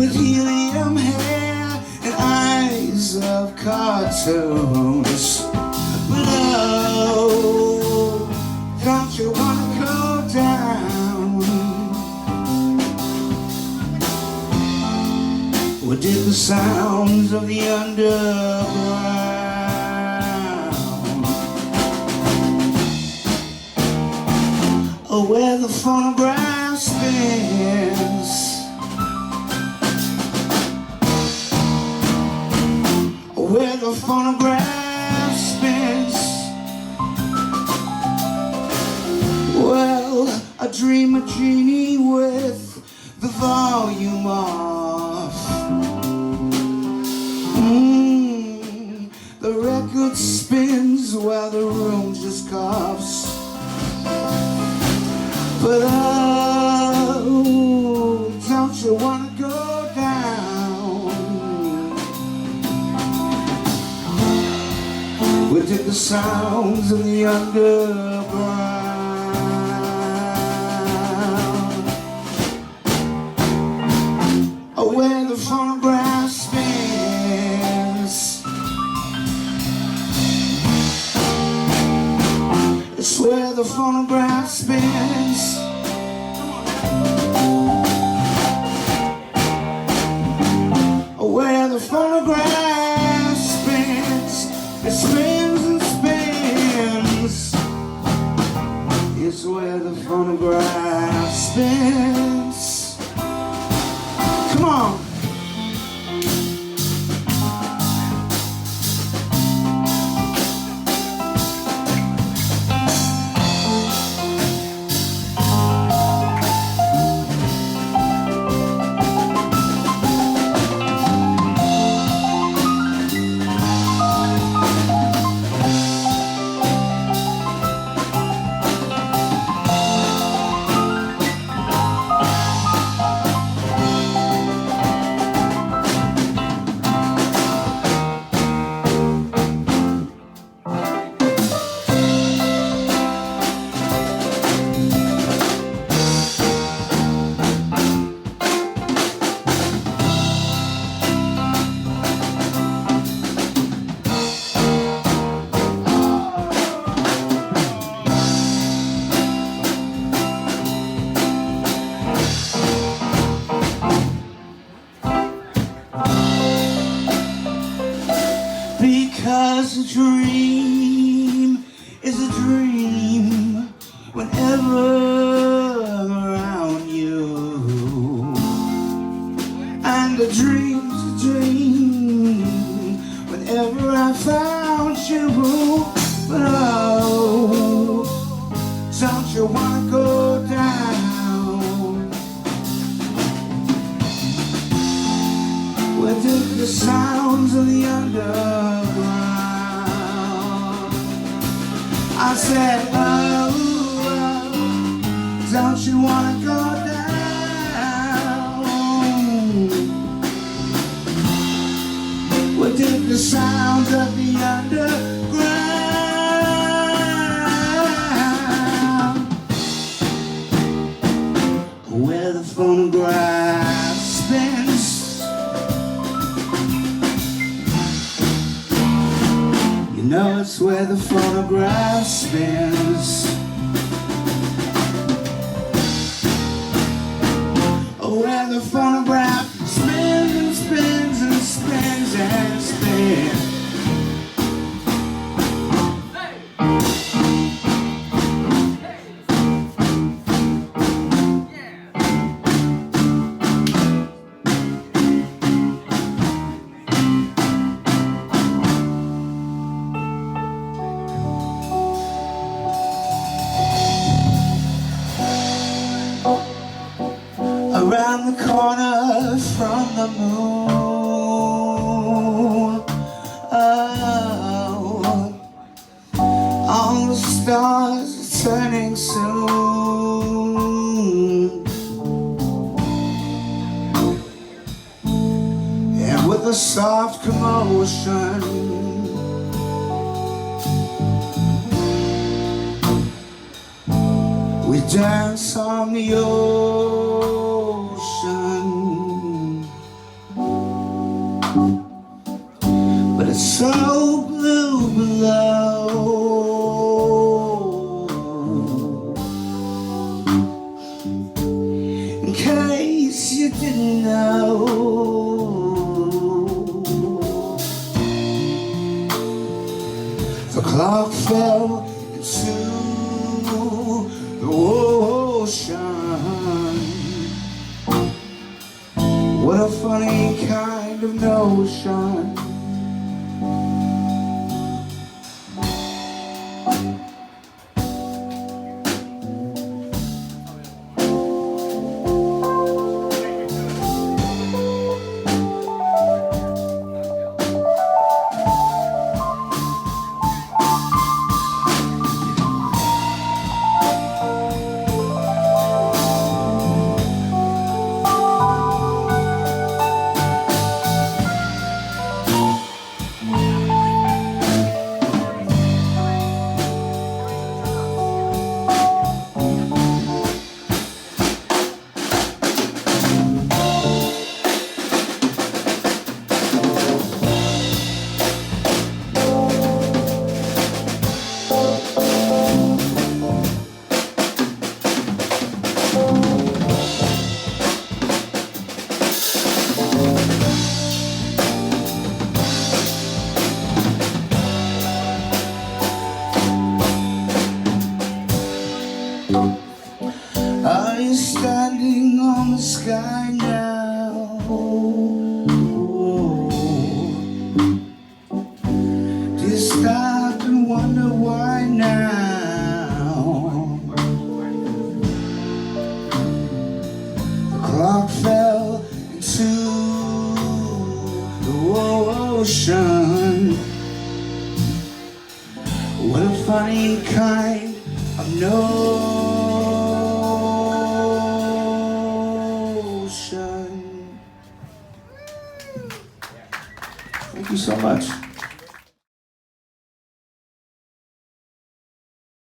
with helium hair and eyes of cartoons. But oh, don't you wanna go down? Or did the sounds of the underground? Or where the phonograph spins? Where the phonograph spins. Well, I dream a genie with the volume off. The record spins while the room just coughs. But oh, don't you wanna go down? Where did the sounds of the underground? Oh, where the phonograph spins. It's where the phonograph spins. Oh, where the phonograph spins. It spins and spins. It's where the phonograph spins. Come on. Because a dream is a dream whenever I'm around you, and a dream's a dream whenever I found you. But oh, don't you wanna go down? Where did the sounds of the underground? I said, oh, don't you wanna go down? Where did the sounds of the underground? Where the phonograph spins. You know it's where the phonograph spins. Oh, where the phonograph spins and spins and spins and spins. Around the corner from the moon, oh, all the stars are turning soon, and with a soft commotion, we dance on the ocean. so blue below. In case you didn't know, the clock fell into the ocean. What a funny kind of notion. Are you standing on the sky now? Do you stop and wonder why now? The clock fell into the ocean. What a funny kind of notion. Thank you so much.